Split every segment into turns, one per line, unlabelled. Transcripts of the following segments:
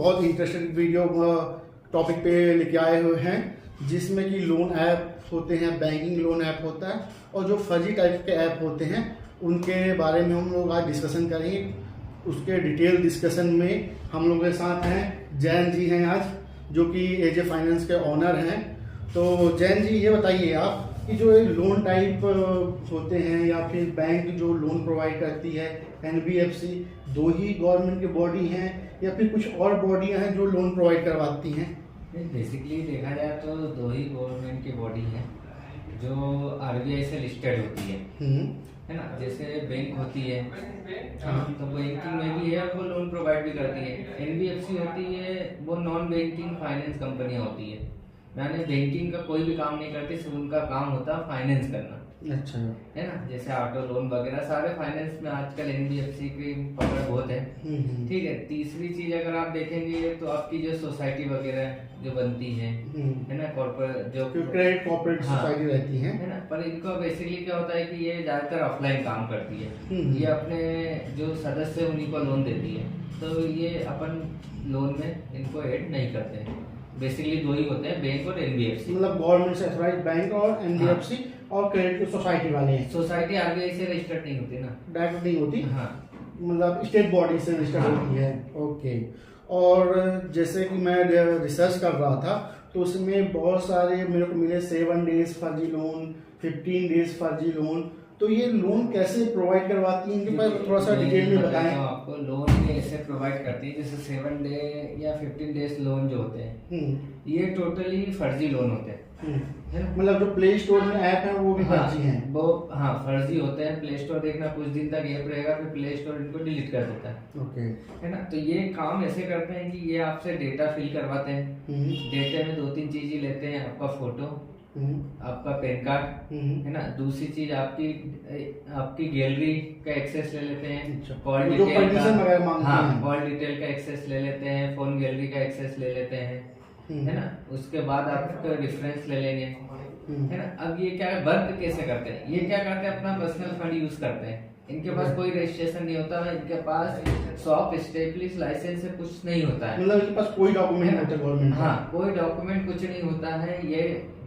बहुत interesting video topic पे लेके आए हुए हैं, जिसमें कि लोन ऐप होते हैं, बैंकिंग लोन ऐप होता है, और जो फर्जी टाइप के ऐप होते हैं उनके बारे में हम लोग आज डिस्कशन करेंगे। उसके डिटेल डिस्कशन में हम लोग के साथ हैं जैन जी हैं आज, जो कि एजे फाइनेंस के ऑनर हैं। तो जैन जी, ये बताइए आप कि जो ये लोन टाइप होते हैं या फिर बैंक जो लोन प्रोवाइड करती है, एनबीएफसी, दो ही गवर्नमेंट की बॉडी हैं या फिर कुछ और बॉडियां हैं जो लोन प्रोवाइड करवाती हैं?
बेसिकली देखा जाए तो दो ही गवर्नमेंट की बॉडी है जो आरबीआई से लिस्टेड होती है ना। जैसे बैंक होती है तो बैंकिंग में भी है, वो लोन प्रोवाइड भी करती है। एनबीएफसी होती है, वो नॉन बैंकिंग फाइनेंस कंपनियां होती है, यानी बैंकिंग का कोई भी काम नहीं करती, सिर्फ उनका काम होता है फाइनेंस करना।
अच्छा,
है ना। जैसे ऑटो लोन वगैरह सारे फाइनेंस में आजकल एनबीएफसी की पकड़ बहुत है। ठीक है। तीसरी चीज अगर आप देखेंगे तो आपकी जो सोसाइटी वगैरह जो बनती है ना, कॉर्पोरेट जो
क्रेडिट कॉर्पोरेट सोसाइटी रहती है
ना, पर इनको बेसिकली क्या होता है कि ये ज्यादातर ऑफलाइन काम करती है। ये अपने जो सदस्य उन्हीं को लोन देती है, तो ये अपन लोन में इनको ऐड नहीं करते हैं। बेसिकली दो ही होते हैं, बैंक और एनबीएफसी।
मतलब गवर्नमेंट से अथॉराइज्ड बैंक और एनबीएफसी और क्रेडिट सोसाइटी वाले हैं।
सोसाइटी आरबीआई से रजिस्टर्ड नहीं होती ना,
डायरेक्ट नहीं होती।
हाँ,
मतलब स्टेट बॉडी से रजिस्टर्ड होती है। ओके। और जैसे कि मैं रिसर्च कर रहा था तो उसमें बहुत सारे मेरे को मिले 7 डेज फर्जी लोन, 15 डेज फर्जी लोन। तो ये लोन कैसे प्रोवाइड करवाती है, इनके पास थोड़ा सा डिटेल में बताएं।
आपको लोन ये ऐसे प्रोवाइड करती है, जैसे 7 डे या 15 डेज लोन जो होते हैं ये टोटली फर्जी लोन होते हैं। है ना।
मतलब जो प्ले स्टोर में ऐप है वो भी फर्जी हैं।
वो फर्जी होते हैं। प्ले स्टोर देखना कुछ दिन तक ऐप रहेगा, फिर प्ले स्टोर इनको डिलीट कर देता है।
ओके।
है ना। तो ये काम ऐसे करते हैं कि ये आपसे डेटा फिल करवाते हैं। डेटा में 2-3 चीज ही लेते हैं, आपका फोटो, आपका पैन कार्ड, है ना। दूसरी चीज आपकी गैलरी का एक्सेस ले लेते हैं, कॉल डिटेल का, कॉल डिटेल का एक्सेस ले लेते हैं, फोन गैलरी का एक्सेस ले लेते हैं, है ना। उसके बाद आपका रेफरेंस ले लेंगे, है ना। अब ये क्या वर्क कैसे करते हैं, ये क्या करते हैं, अपना पर्सनल फंड यूज करते हैं। इनके पास कोई रजिस्ट्रेशन नहीं होता है, इनके पास शॉप एस्टेब्लिश लाइसेंस से कुछ नहीं होता है।
मतलब इनके पास कोई डॉक्यूमेंट नहीं होता गवर्नमेंट।
हाँ, कोई डॉक्यूमेंट कुछ नहीं होता है। ये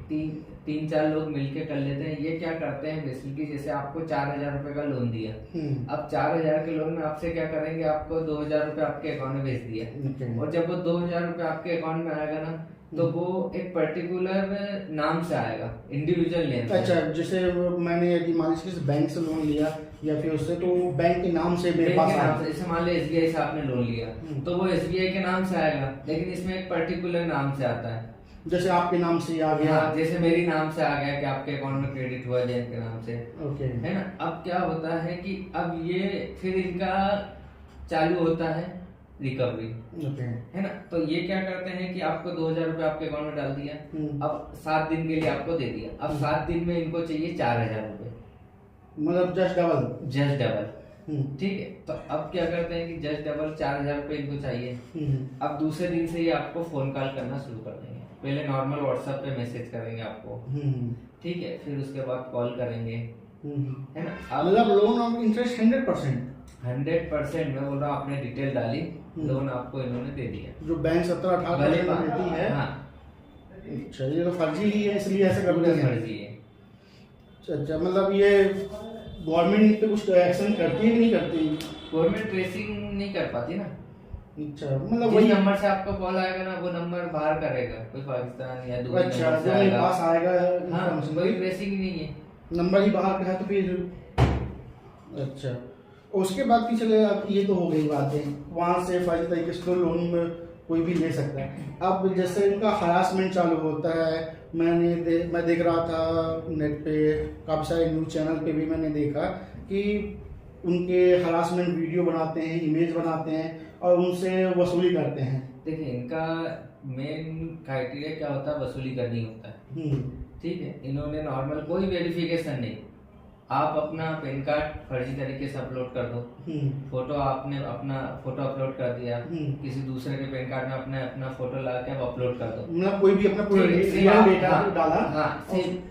3-4 लोग मिलके कर लेते हैं। ये क्या करते हैं बेसिकली, जैसे आपको 4,000 रुपए का लोन दिया, अब 4,000 के लोन में आपसे क्या करेंगे, आपको 2,000 रुपए आपके अकाउंट में भेज दिया। और जब वो 2,000 रुपए आपके अकाउंट में आएगा ना, तो वो एक पर्टिकुलर नाम से आएगा, इंडिविजुअल नेम।
अच्छा, जैसे मैंने यदि मान लीजिए बैंक से लोन लिया या फिर उससे, तो बैंक के नाम से मेरे पास आएगा।
जैसे मान लीजिए एसबीआई से आपने लोन लिया तो वो एसबीआई के नाम से आएगा, लेकिन इसमें एक पर्टिकुलर नाम से आता है।
जैसे आपके नाम से आ गया।
हाँ, जैसे मेरी नाम से आ गया कि आपके अकाउंट में क्रेडिट हुआ जैन के नाम से।
ओके।
है ना। अब क्या होता है कि अब ये फिर इनका चालू होता है रिकवरी।
ओके।
है ना। तो ये क्या करते हैं कि आपको 2,000 रुपए आपके अकाउंट में डाल दिया, अब 7 दिन के लिए आपको दे दिया। अब 7 दिन में इनको चाहिए 4,000 रुपए,
मतलब जस्ट डबल।
ठीक है। तो अब क्या करते हैं कि जस्ट डबल 4,000 रुपए इनको चाहिए। अब दूसरे दिन से ये आपको फोन कॉल करना शुरू कर देंगे। पहले नॉर्मल व्हाट्सएप पे मैसेज करेंगे आपको, ठीक है, फिर उसके बाद कॉल करेंगे, है ना।
मतलब लोन ऑफ इंटरेस्ट
100% मैं बोल रहा हूँ, आपने डिटेल डाली, लोन आपको इन्होंने दे दिया।
जो बैंक 17-18% देती है।
हाँ।
अच्छा, ये तो फर्जी ही है, इसलिए ऐसे करते हैं।
फर्जी है।
अच्छा, मतलब ये गवर्नमेंट पे कुछ एक्शन करती है कि नहीं करती?
गवर्नमेंट ट्रेसिंग नहीं कर पाती ना।
अच्छा, मतलब
वही नंबर से आपको कॉल आएगा ना, वो नंबर बाहर करेगा, कोई पाकिस्तान या दूसरे
अच्छा,
नंबर से
जो मेरे पास आएगा।
हाँ, कोई ट्रेसिंग ही नहीं है,
नंबर ही बाहर का है तो फिर। अच्छा, उसके बाद की चले, अब ये तो हो गई बातें, वहाँ से फर्जी तरीके से तो लोन में कोई भी ले सकता है। अब जैसे उनका हरासमेंट चालू होता है, मैं देख रहा था नेट पे, काफ़ी सारे न्यूज़ चैनल पे भी मैंने देखा कि उनके हरासमेंट वीडियो बनाते हैं, इमेज बनाते हैं और उनसे वसूली करते हैं।
देखिए, इनका मेन क्राइटेरिया क्या होता है, वसूली करनी होता है। ठीक है। इन्होंने नॉर्मल कोई वेरिफिकेशन नहीं, आप अपना पैन कार्ड फर्जी तरीके से अपलोड कर दो, फोटो आपने अपना फोटो अपलोड कर दिया, किसी दूसरे के पैन कार्ड में अपने अपना फोटो लगा के आप अपलोड कर दो,
मतलब कोई भी अपना पूरा डेटा डाला।
हाँ,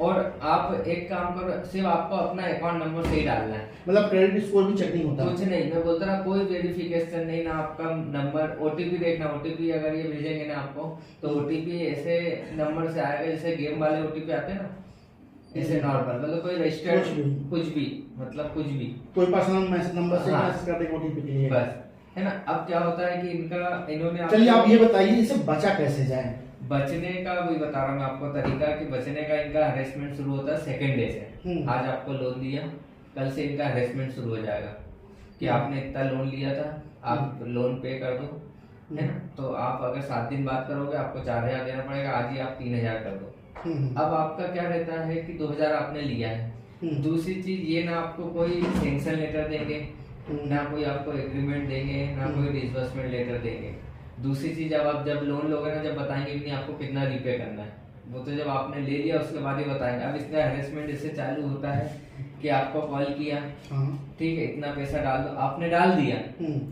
और आप एक काम करो, सिर्फ आपको अपना अकाउंट नंबर सही डालना है,
मतलब क्रेडिट स्कोर भी चेक नहीं होता,
कुछ नहीं। मैं बोलता ना कोई वेरिफिकेशन नहीं, ना आपका नंबर, ओटीपी देखना, ओटीपी अगर ये भेजेंगे ना आपको तो ओटीपी ऐसे नंबर से आएगा जैसे गेम वाले ओटीपी आते हैं ना, ऐसे नॉर्मल, मतलब कोई रजिस्टर्ड कुछ भी, मतलब कुछ भी कोई
पर्सनल मैसेज नंबर से मैसेज कर देगा ओटीपी के लिए,
बस, है ना। अब क्या होता है कि इन्होंने
चलिए आप ये बताइए इसे बचा कैसे जाए।
बचने का वही बता रहा हूँ मैं आपको तरीका कि बचने का इनका हरेसमेंट शुरू होता है सेकंड डे से। आज आपको लोन दिया, कल से इनका हरेसमेंट शुरू हो जाएगा कि आपने इतना लोन लिया था, आप लोन पे कर दो, है ना। तो आप अगर 7 दिन बाद करोगे आपको 4000 देना पड़ेगा, आज ही आप 3000 कर दो। अब आपका क्या रहता है कि 2000 आपने लिया है। दूसरी चीज ये, ना आपको कोई सैंक्शन लेटर देंगे, ना कोई आपको एग्रीमेंट देंगे, ना कोई डिसबर्समेंट लेटर देंगे। दूसरी चीज, अब आप जब लोन लोगे ना, जब बताएंगे भी नहीं आपको कितना रीपे करना है, वो तो जब आपने ले लिया उसके बाद ही बताएंगे। अब इसका हरेसमेंट इससे चालू होता है कि आपको कॉल किया, ठीक है, इतना पैसा डाल दो, आपने डाल दिया,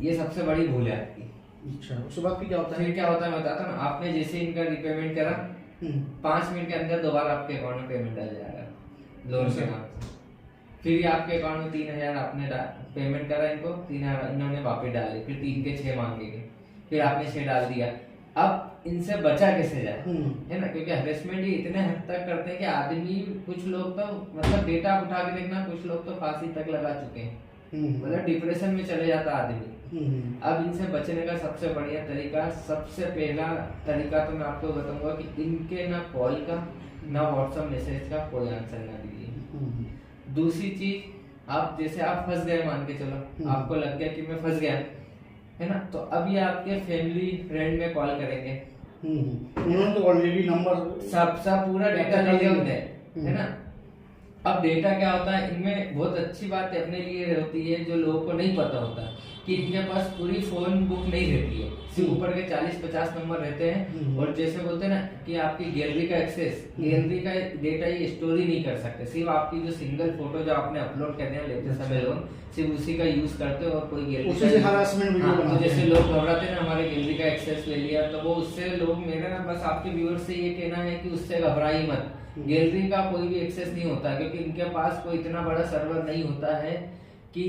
ये सबसे बड़ी भूल है आपकी।
अच्छा, उसके बाद क्या होता है?
फिर क्या होता है मैं बताता हूँ। आपने जैसे इनका रिपेमेंट करा, 5 मिनट के अंदर दोबारा आपके अकाउंट में पेमेंट डल जाएगा लोन के नाम से। फिर आपके अकाउंट में 3000 आपने पेमेंट करा, इनको 3000 इन्होंने वापस डाले, फिर 3 के 6 मांगेंगे, फिर आपने 6 डाल दिया। अब इनसे बचा कैसे जाए, है ना, क्योंकि हरेसमेंट ये इतने हद तक करते हैं कि आदमी, कुछ लोग तो मतलब डेटा उठा के देखना, कुछ लोग तो फांसी तक लगा चुके हैं, मतलब डिप्रेशन में चले जाता आदमी। अब इनसे बचने का सबसे बढ़िया तरीका, सबसे पहला तरीका तो मैं आपको बताऊंगा कि इनके ना कॉल का ना व्हाट्सएप मैसेज का कोई आंसर ना दीजिए। दूसरी चीज, आप जैसे आप फंस गए, मान के चलो आपको लग गया कि मैं फंस गया, है ना, तो अब ये आपके फैमिली फ्रेंड में कॉल करेंगे,
उन्होंने तो ऑलरेडी नंबर
सब पूरा डेटा ले लिया उनने, है ना। अब डेटा क्या होता है, इनमें बहुत अच्छी बात अपने लिए होती है जो लोगों को नहीं पता होता कि इनके पास पूरी फोन बुक नहीं रहती है, सिर्फ ऊपर के 40-50 नंबर रहते हैं। और जैसे बोलते हैं ना कि आपकी गैलरी का एक्सेस, गैलरी का डेटा ये स्टोर ही नहीं कर सकते, सिर्फ आपकी जो सिंगल फोटो जो आपने अपलोड करने हैं लेते समय लोग सिर्फ उसी का यूज करते हो, और कोई गैलरी तो जैसे लोग घबराते हैं ना, हमारे गैलरी का एक्सेस ले लिया, तो वो उससे लोग, मेरा ना बस आपके व्यूअर से ये कहना है कि उससे घबराई मत, गैलरी का कोई भी एक्सेस नहीं होता, क्योंकि इनके पास कोई इतना बड़ा सर्वर नहीं होता है कि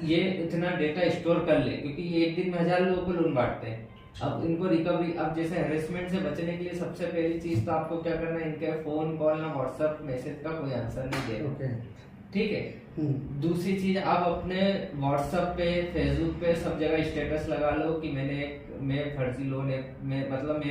ये इतना डेटा स्टोर कर ले, क्योंकि ये एक दिन में 1000 लोगों को लोन बांटते हैं। अब इनको रिकवरी, अब जैसे हरेसमेंट से बचने के लिए सबसे पहली चीज तो आपको क्या करना है, इनके फोन कॉल ना व्हाट्सएप मैसेज का कोई आंसर नहीं देना, ठीक है। दूसरी चीज, आप अपने व्हाट्सएप पे, फेसबुक पे सब जगह स्टेटस लगा लो कि मैं फर्जी लोन है, मतलब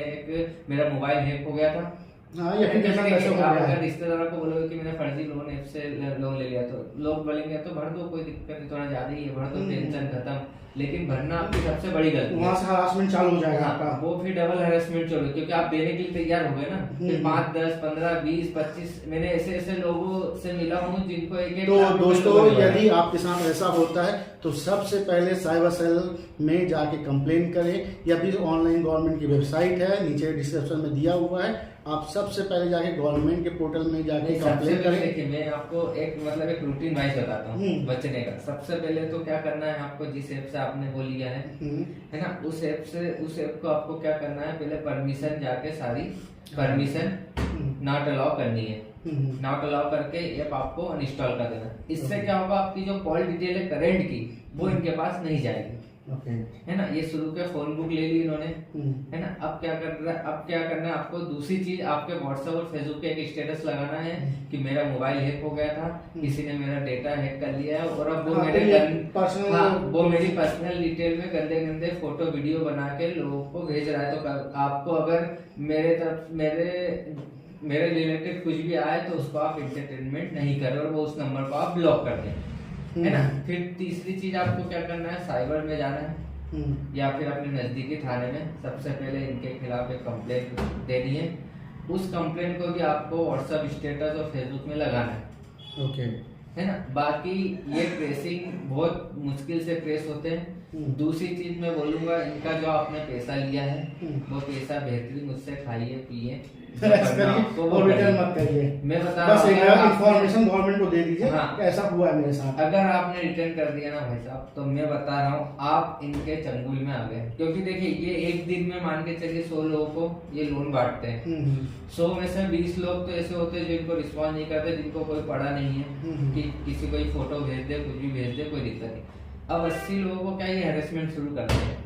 मेरा मोबाइल हैक हो गया था। या फिर आप अगर रिश्तेदारों को बोलोगे कि मैंने फर्जी लोन ऐप से लोन ले लिया, तो लोग बोलेंगे तो भर दो, कोई दिक्कत नहीं, थोड़ा ज्यादा ही है, भर दो, टेंशन खत्म। लेकिन भरना आपकी सबसे बड़ी गलती है,
वहाँ से हरासमेंट चालू हो जाएगा आपका,
वो फिर डबल हरासमेंट चालू, क्योंकि आप देने के लिए तैयार हो गए ना। फिर 5, 10, 15, 20, 25 मैंने ऐसे लोगों से मिला हूँ जिनको एक
तो दोस्तों, यदि आपके साथ ऐसा होता है तो सबसे पहले साइबर सेल में जाके कंप्लेन करें, या फिर ऑनलाइन गवर्नमेंट की वेबसाइट है, नीचे डिस्क्रिप्शन में दिया हुआ है, आप सबसे पहले जाके गवर्नमेंट के पोर्टल में जाके कंप्लेन करें।
देखिए, मैं आपको एक रूटीन वाइज बताता हूँ बचने का। सबसे पहले तो क्या करना है आपको, जिस ऐप से आपने वो लिया है ना, उस ऐप को आपको क्या करना है, पहले परमिशन जाके सारी परमिशन नॉट अलाउ करनी है, नॉट अलाउ करके ऐप आपको अनइंस्टॉल कर देना। इससे क्या होगा, आपकी जो कॉल डिटेल है करंट की, वो इनके पास नहीं जाएगी, है ना। ये शुरू के फोन बुक ले ली इन्होंने, है ना। अब क्या करना है आपको, दूसरी चीज, आपके व्हाट्सएप और फेसबुक पे एक स्टेटस लगाना है कि मेरा मोबाइल हैक हो गया था, किसी ने मेरा डेटा हैक कर लिया है, और अब वो मेरी पर्सनल डिटेल में गंदे गंदे फोटो वीडियो बना के लोगों को भेज रहा है। तो आपको अगर मेरे रिलेटेड कुछ भी आए तो उसको आप एंटरटेनमेंट नहीं करें, और वो उस नंबर को आप ब्लॉक कर दें, है ना। फिर तीसरी चीज आपको क्या करना है, साइबर में जाना है या फिर अपने नजदीकी थाने में सबसे पहले इनके खिलाफ एक कंप्लेंट देनी है। उस कंप्लेंट को भी आपको व्हाट्सएप स्टेटस और फेसबुक में लगाना है, है ना। बाकी ये ट्रेसिंग बहुत मुश्किल से ट्रेस होते हैं। दूसरी चीज मैं बोलूंगा, इनका जो आपने पैसा लिया है वो पैसा बेहतरीन मुझसे खाइए पिए,
ऐसा करिए और रिटर्न मत करिए।
मैं बता
बस एक
रहा हूँ
इन्फॉर्मेशन गवर्नमेंट को दे दीजिए
हाँ,
कि ऐसा हुआ है मेरे साथ।
अगर आपने रिटर्न कर दिया ना भाई साहब, तो मैं बता रहा हूँ आप इनके चंगुल में आ गए। क्योंकि देखिए ये एक दिन में मान के चलिए 100 लोगों को ये लोन बांटते हैं। 100 में से 20 लोग तो ऐसे होते हैं जो इनको रिस्पॉन्स नहीं करते, जिनको कोई पड़ा नहीं है कि किसी को फोटो भेज दे, कुछ भी भेज दे, कोई दिक्कत नहीं। अब 80 लोगों को क्या ये हैरेसमेंट शुरू करते हैं।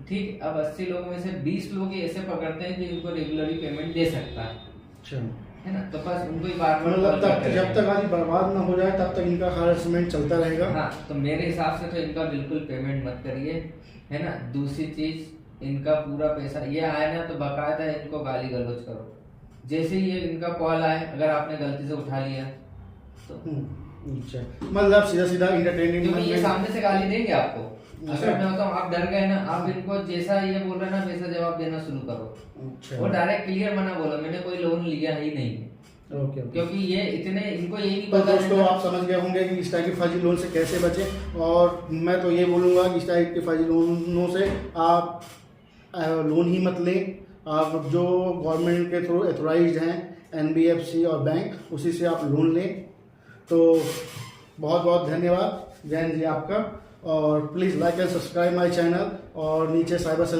ठीक, अब 80 लोगों में से 20 लोग ही ऐसे पकड़ते हैं जो इनको रेगुलरली पेमेंट दे सकता है, है ना। तो बस उनको ही बार-बार
जब तक आज बर्बाद ना हो जाए तब तक इनका हैरेसमेंट चलता रहेगा।
हाँ, तो मेरे हिसाब से तो इनका बिल्कुल पेमेंट मत करिए, है ना। दूसरी चीज, इनका पूरा पैसा ये आए ना तो बाकायदा इनको गाली गलौज करो। जैसे ही ये इनका कॉल आए, अगर आपने गलती से उठा लिया तो
अच्छा, मतलब सीधा सीधा इंटरटेनिंग,
क्योंकि ये सामने से गाली देंगे आपको। अगर मैं बताऊं आप डर गए ना, आप इनको जैसा ये बोल रहे हैं ना वैसा जवाब देना शुरू करो।
अच्छा,
वो डायरेक्ट क्लियर मना बोलो, मैंने कोई लोन लिया ही नहीं।
ओके।
क्योंकि ये इतने इनको यही नहीं
तो
पता।
दोस्तों आप समझ गए होंगे कि इस टाइप के फर्जी लोन से कैसे बचें, और मैं तो ये बोलूँगा कि इस टाइप के फर्जी लोनों से आप लोन ही मत लें। आप जो गवर्नमेंट के थ्रू एथोराइज्ड हैं NBFC और बैंक, उसी से आप लोन लें। तो बहुत बहुत धन्यवाद जैन जी आपका, और please like and subscribe my channel, और नीचे साइबर सेल